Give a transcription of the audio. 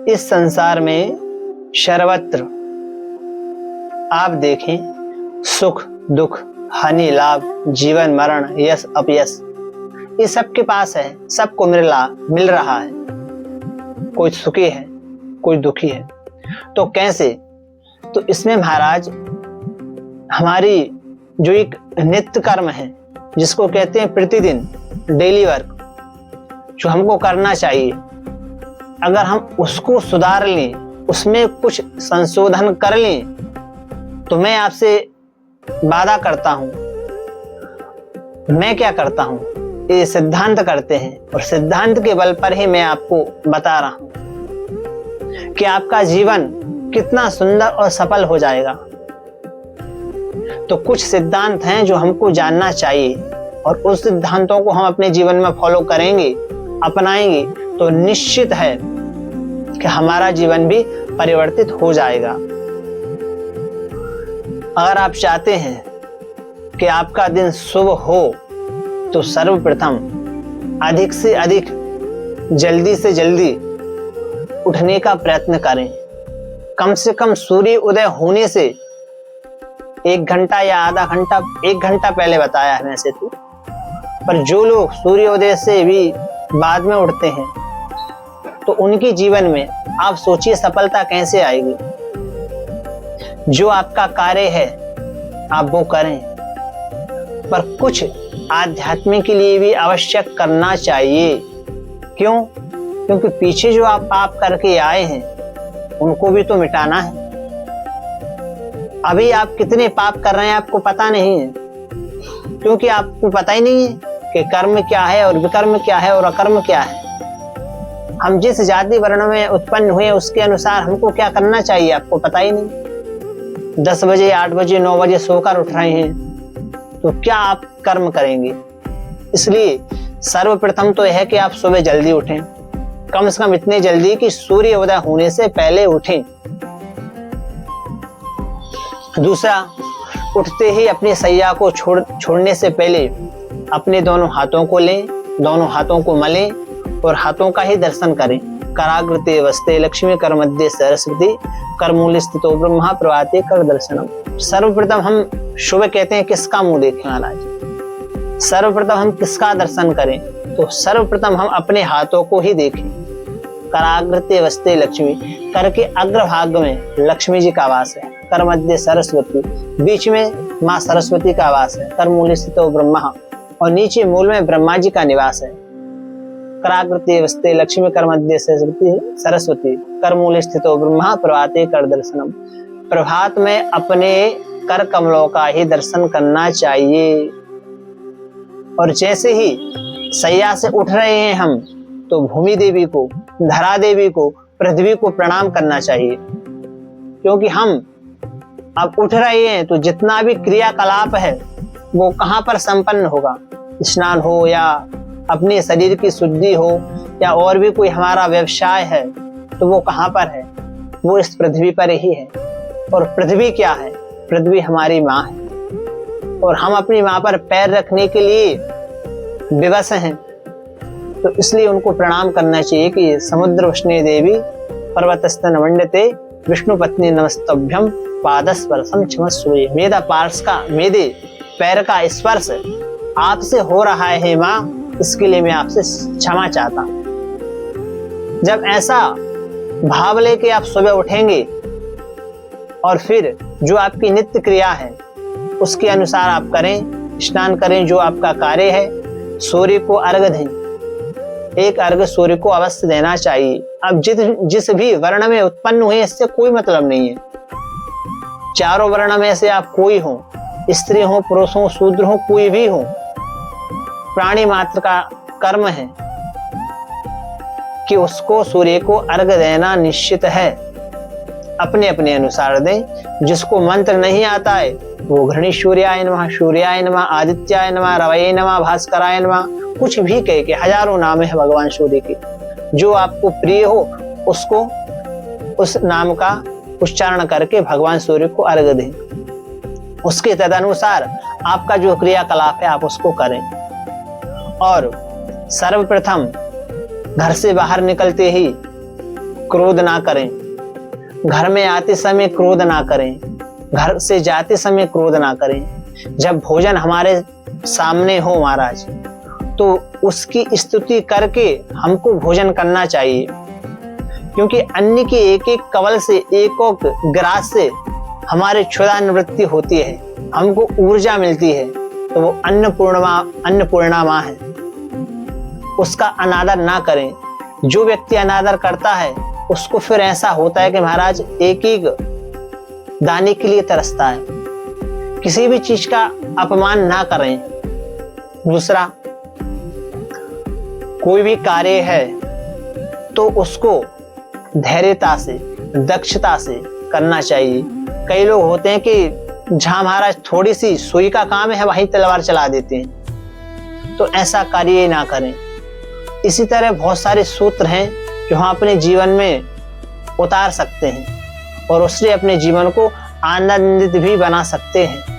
इस संसार में सर्वत्र आप देखें, सुख दुख, हानि लाभ, जीवन मरण, यश अपयश, ये सबके पास है, सबको मिल रहा है। कोई सुखी है, कोई दुखी है। तो कैसे? तो इसमें महाराज हमारी जो एक नित्य कर्म है, जिसको कहते हैं प्रतिदिन डेली वर्क, जो हमको करना चाहिए, अगर हम उसको सुधार लें, उसमें कुछ संशोधन कर लें, तो मैं आपसे वादा करता हूं, मैं क्या करता हूं, ये सिद्धांत करते हैं और सिद्धांत के बल पर ही मैं आपको बता रहा हूं कि आपका जीवन कितना सुंदर और सफल हो जाएगा। तो कुछ सिद्धांत हैं जो हमको जानना चाहिए और उस सिद्धांतों को हम अपने जीवन में फॉलो करेंगे, अपनाएंगे, तो निश्चित है कि हमारा जीवन भी परिवर्तित हो जाएगा। अगर आप चाहते हैं कि आपका दिन शुभ हो, तो सर्वप्रथम अधिक से अधिक, जल्दी से जल्दी उठने का प्रयत्न करें। कम से कम सूर्य उदय होने से 1 घंटा या आधा घंटा, 1 घंटा पहले बताया है वैसे तो, पर जो लोग सूर्योदय से भी बाद में उठते हैं, तो उनके जीवन में आप सोचिए सफलता कैसे आएगी। जो आपका कार्य है आप वो करें, पर कुछ आध्यात्म के लिए भी आवश्यक करना चाहिए। क्यों? क्योंकि पीछे जो आप पाप करके आए हैं, उनको भी तो मिटाना है। अभी आप कितने पाप कर रहे हैं आपको पता नहीं है, क्योंकि आपको पता ही नहीं है कि कर्म क्या है और विकर्म क्या है और अकर्म क्या है। हम जिस जाति वर्ण में उत्पन्न हुए उसके अनुसार हमको क्या करना चाहिए आपको पता ही नहीं। 10 बजे, 8 बजे, 9 बजे सोकर उठ रहे हैं, तो क्या आप कर्म करेंगे? इसलिए सर्वप्रथम तो यह है कि आप सुबह जल्दी उठें, कम से कम इतने जल्दी कि सूर्य उदय होने से पहले उठें। दूसरा, उठते ही अपनी सैया को छोड़ने से पहले अपने दोनों हाथों को लें, दोनों हाथों को मलें और हाथों का ही दर्शन करें। कराग्रते वस्ते लक्ष्मी कर मध्य सरस्वती कर मूल स्थितो ब्रह्मा प्रभाते कर दर्शनम। सर्वप्रथम हम शुभ कहते हैं किसका मुंह देखें महाराज? सर्वप्रथम हम किसका दर्शन करें? तो सर्वप्रथम हम अपने हाथों को ही देखें। कराग्रते वस्ते लक्ष्मी, कर के अग्रभाग में लक्ष्मी जी का वास है, कर मध्य सरस्वती, बीच में माँ सरस्वती का वास है, कर मूल स्थितो ब्रह्मा, और नीचे मूल में ब्रह्मा जी का निवास है। कराग्रते वस्ते लक्ष्मी कर मध्य सरस्वती कर मूल स्थितो ब्रह्मा प्रभाते कर दर्शनम। प्रभात में अपने कर कमलों का ही दर्शन करना चाहिए। और जैसे ही सैया से उठ रहे हैं हम, तो भूमि देवी को, धरा देवी को, पृथ्वी को प्रणाम करना चाहिए। क्योंकि हम अब उठ रहे हैं तो जितना भी क्रियाकलाप है वो कहाँ पर संपन्न होगा? स्नान हो या अपने शरीर की शुद्धि हो या और भी कोई हमारा व्यवसाय है, तो वो कहाँ पर है? वो इस पृथ्वी पर ही है। और पृथ्वी क्या है? पृथ्वी हमारी माँ है और हम अपनी माँ पर पैर रखने के लिए विवश हैं। तो इसलिए उनको प्रणाम करना चाहिए कि समुद्र वष्णे देवी पर्वतस्तन वंडते विष्णु पत्नी नमस्तभ्यम पादस्पर्शम क्षमस्वे। मेरा पार्श का, मेरे पैर का स्पर्श आपसे हो रहा है माँ, इसके लिए मैं आपसे क्षमा चाहता हूँ। जब ऐसा भाव लेके आप सुबह उठेंगे और फिर जो आपकी नित्य क्रिया है उसके अनुसार आप करें, स्नान करें, जो आपका कार्य है, सूर्य को अर्घ दें। एक अर्घ सूर्य को अवश्य देना चाहिए। अब जिस भी वर्ण में उत्पन्न हुए इससे कोई मतलब नहीं है। चारों वर्ण में से आप कोई हो, स्त्री हो, पुरुष हो, शूद्र हो, कोई भी हो, प्राणी मात्र का कर्म है कि उसको सूर्य को अर्घ देना निश्चित है। अपने अपने अनुसार दें। जिसको मंत्र नहीं आता है वो घृणी सूर्याय नमः, सूर्याय नमः, आदित्याय नमः, रवये नमः, भास्कराय नमः, कुछ भी कह के, हजारों नाम है भगवान सूर्य के। जो आपको प्रिय हो उसको, उस नाम का उच्चारण करके भगवान सूर्य को अर्घ दें। उसके तदनुसार आपका जो क्रियाकलाप है आप उसको करें। और सर्वप्रथम घर से बाहर निकलते ही क्रोध ना करें। घर में आते समय क्रोध ना करें। घर से जाते समय क्रोध ना करें। जब भोजन हमारे सामने हो महाराज, तो उसकी स्तुति करके हमको भोजन करना चाहिए, क्योंकि अन्न की एक एक कवल से, एक एक ग्रास से हमारे क्षुधा निवृत्ति होती है, हमको ऊर्जा मिलती है। तो वो अन्नपूर्णा माँ है, उसका अनादर ना करें। जो व्यक्ति अनादर करता है उसको फिर ऐसा होता है कि महाराज एक एक दाने के लिए तरसता है। किसी भी चीज का अपमान ना करें। दूसरा, कोई भी कार्य है तो उसको धैर्यता से, दक्षता से करना चाहिए। कई लोग होते हैं कि जहां महाराज थोड़ी सी सुई का काम है वहीं तलवार चला देते हैं, तो ऐसा कार्य ना करें। इसी तरह बहुत सारे सूत्र हैं जो हम अपने जीवन में उतार सकते हैं और उससे अपने जीवन को आनंदित भी बना सकते हैं।